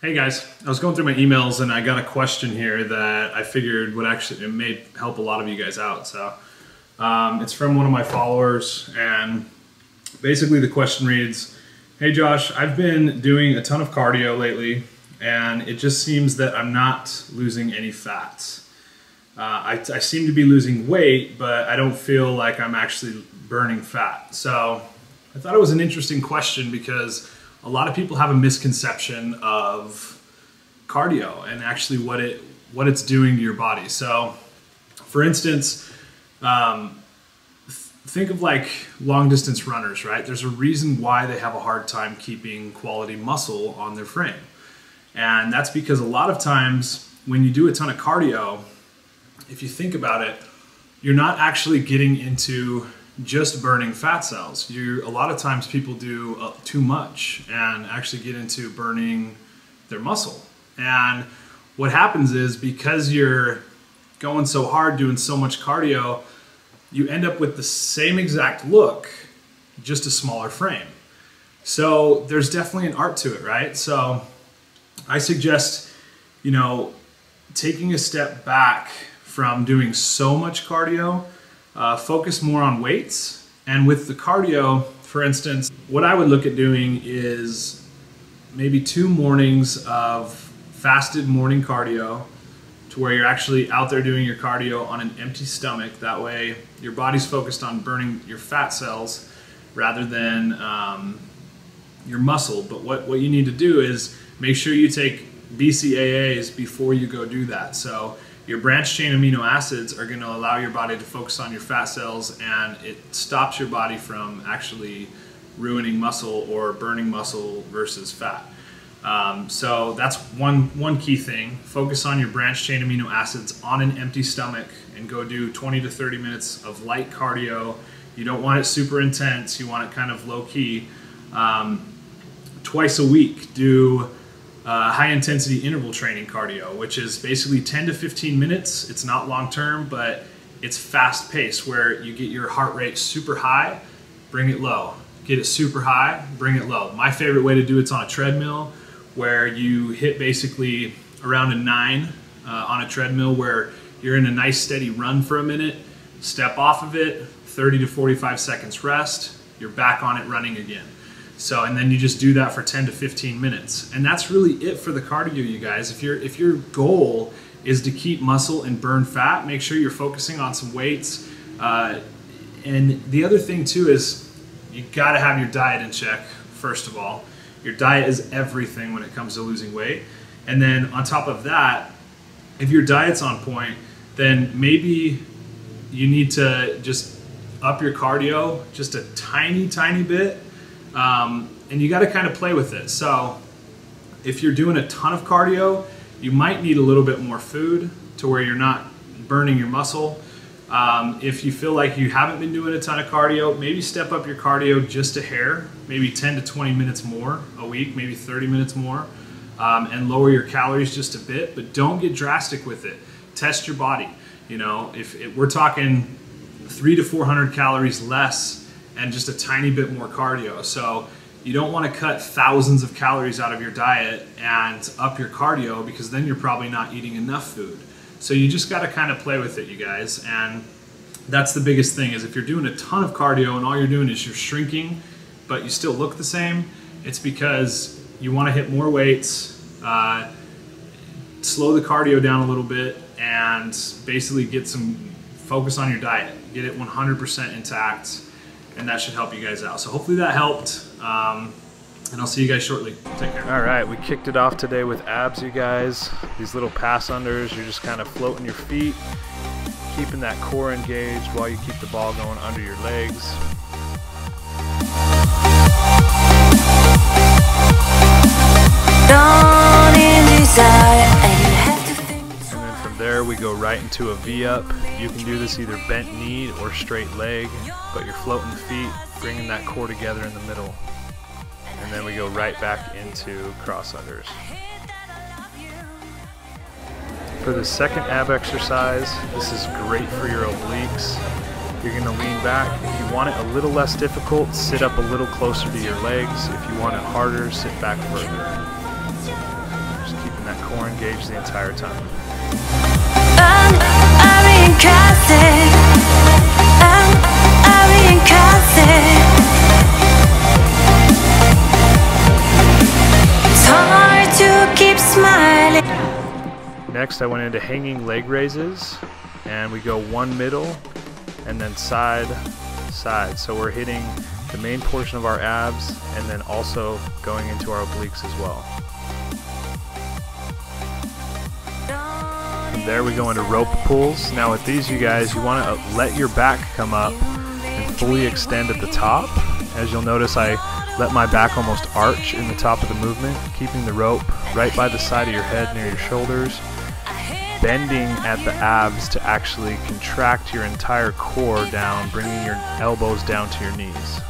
Hey guys, I was going through my emails and I got a question here that I figured would it may help a lot of you guys out. So it's from one of my followers, and basically the question reads, "Hey Josh, I've been doing a ton of cardio lately and it just seems that I'm not losing any fats. I seem to be losing weight, but I don't feel like I'm actually burning fat." So I thought it was an interesting question because a lot of people have a misconception of cardio and actually what it's doing to your body. So for instance, think of like long distance runners, right? There's a reason why they have a hard time keeping quality muscle on their frame. And that's because a lot of times when you do a ton of cardio, if you think about it, you're not actually getting into just burning fat cells. A lot of times people do too much and actually get into burning their muscle. And what happens is, because you're going so hard, doing so much cardio, you end up with the same exact look, just a smaller frame. So there's definitely an art to it, right? So I suggest, taking a step back from doing so much cardio. Focus more on weights. And with the cardio, for instance, what I would look at doing is maybe 2 mornings of fasted morning cardio, to where you're actually out there doing your cardio on an empty stomach. That way your body's focused on burning your fat cells rather than your muscle. But what you need to do is make sure you take BCAAs before you go do that. So your branched chain amino acids are going to allow your body to focus on your fat cells, and it stops your body from actually ruining muscle or burning muscle versus fat. So that's one key thing. Focus on your branched chain amino acids on an empty stomach and go do 20 to 30 minutes of light cardio. You don't want it super intense. You want it kind of low key. Twice a week, do high intensity interval training cardio, which is basically 10 to 15 minutes. It's not long term, but it's fast paced, where you get your heart rate super high, bring it low. Get it super high, bring it low. My favorite way to do it's on a treadmill, where you hit basically around a 9 on a treadmill, where you're in a nice steady run for a minute, step off of it, 30 to 45 seconds rest, you're back on it running again. So, and then you just do that for 10 to 15 minutes. And that's really it for the cardio, you guys. If your goal is to keep muscle and burn fat, make sure you're focusing on some weights. And the other thing too is you gotta have your diet in check, first of all. Your diet is everything when it comes to losing weight. And then on top of that, if your diet's on point, then maybe you need to just up your cardio just a tiny bit. And you got to kind of play with it. So if you're doing a ton of cardio, you might need a little bit more food to where you're not burning your muscle. If you feel like you haven't been doing a ton of cardio, maybe step up your cardio just a hair, maybe 10 to 20 minutes more a week, maybe 30 minutes more, and lower your calories just a bit, but don't get drastic with it. Test your body. If we're talking 300 to 400 calories less and just a tiny bit more cardio. So you don't want to cut thousands of calories out of your diet and up your cardio, because then you're probably not eating enough food. So you just got to kind of play with it, you guys. And that's the biggest thing, is if you're doing a ton of cardio and all you're doing is you're shrinking, but you still look the same, it's because you want to hit more weights, slow the cardio down a little bit, and basically get some focus on your diet. Get it 100% intact. And that should help you guys out. So hopefully that helped, and I'll see you guys shortly. Take care. All right, we kicked it off today with abs, you guys. These little pass unders, you're just kind of floating your feet, keeping that core engaged while you keep the ball going under your legs. There we go right into a V-up. You can do this either bent knee or straight leg, but you're floating the feet, bringing that core together in the middle. And then we go right back into cross unders. For the second ab exercise, this is great for your obliques. You're going to lean back. If you want it a little less difficult, sit up a little closer to your legs. If you want it harder, sit back further. engaged the entire time. Next, I went into hanging leg raises, and we go one middle and then side, side. So we're hitting the main portion of our abs and then also going into our obliques as well. From there we go into rope pulls. Now with these, you guys, you want to let your back come up and fully extend at the top. As you'll notice, I let my back almost arch in the top of the movement, keeping the rope right by the side of your head near your shoulders, bending at the abs to actually contract your entire core down, bringing your elbows down to your knees.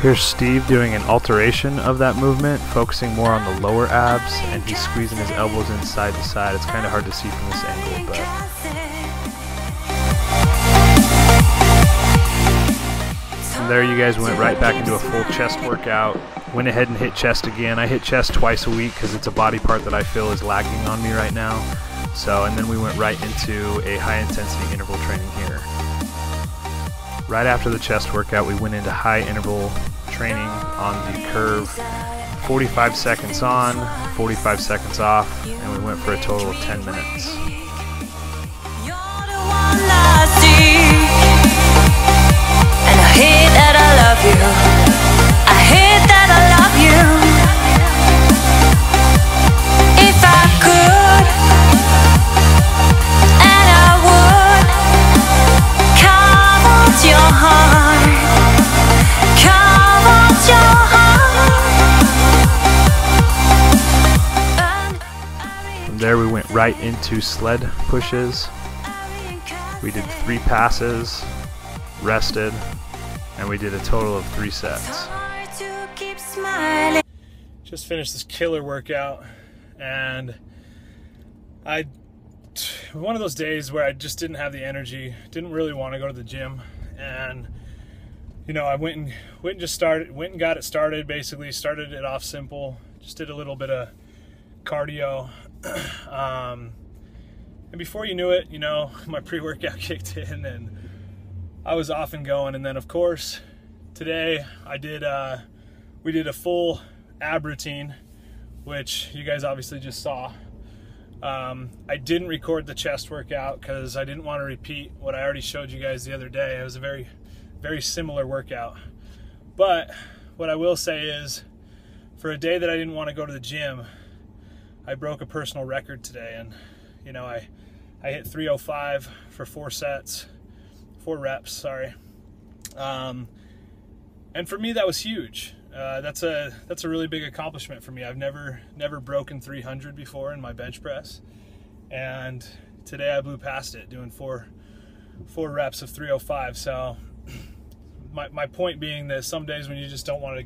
Here's Steve doing an alteration of that movement, focusing more on the lower abs, and he's squeezing his elbows in side to side. It's kind of hard to see from this angle, but from there you guys went right back into a full chest workout. Went ahead and hit chest again. I hit chest twice a week because it's a body part that I feel is lagging on me right now. So, and then we went right into a high intensity interval training here. Right after the chest workout, we went into high interval training on the curve, 45 seconds on, 45 seconds off, and we went for a total of 10 minutes. There we went right into sled pushes. We did 3 passes, rested, and we did a total of 3 sets. Just finished this killer workout, and one of those days where I just didn't have the energy, didn't really want to go to the gym, and you know, I went and got it started. Basically started it off simple, just did a little bit of cardio. And before you knew it, you know, my pre-workout kicked in and I was off and going. And then of course today we did a full ab routine, which you guys obviously just saw. I didn't record the chest workout because I didn't want to repeat what I already showed you guys the other day. It was a very, very similar workout. But what I will say is, for a day that I didn't want to go to the gym, I broke a personal record today, and you know, I hit 305 for 4 reps, sorry. And for me, that was huge. That's a really big accomplishment for me. I've never broken 300 before in my bench press, and today I blew past it doing 4 reps of 305. So my point being that some days when you just don't want to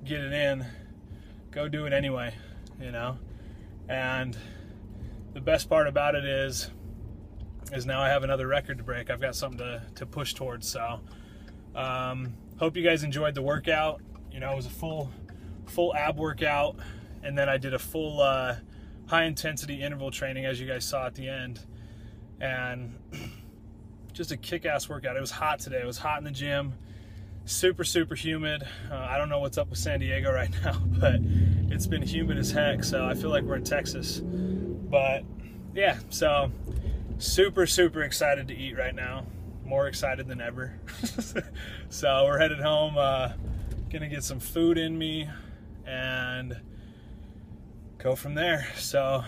get it in, go do it anyway, you know. And the best part about it is now I have another record to break. I've got something to push towards. So hope you guys enjoyed the workout. You know, it was a full ab workout, and then I did a full high intensity interval training, as you guys saw at the end, and just a kick-ass workout. It was hot today. It was hot in the gym, super humid. I don't know what's up with San Diego right now, but it's been humid as heck, so I feel like we're in Texas. But yeah, so super excited to eat right now, more excited than ever. So we're headed home, gonna get some food in me and go from there. So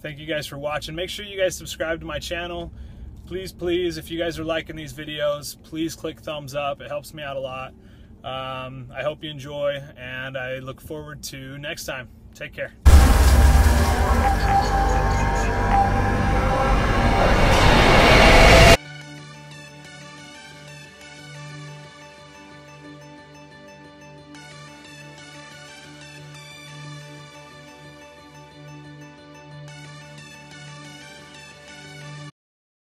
thank you guys for watching. Make sure you guys subscribe to my channel. Please, if you guys are liking these videos, please click thumbs up. It helps me out a lot. I hope you enjoy, and I look forward to next time. Take care.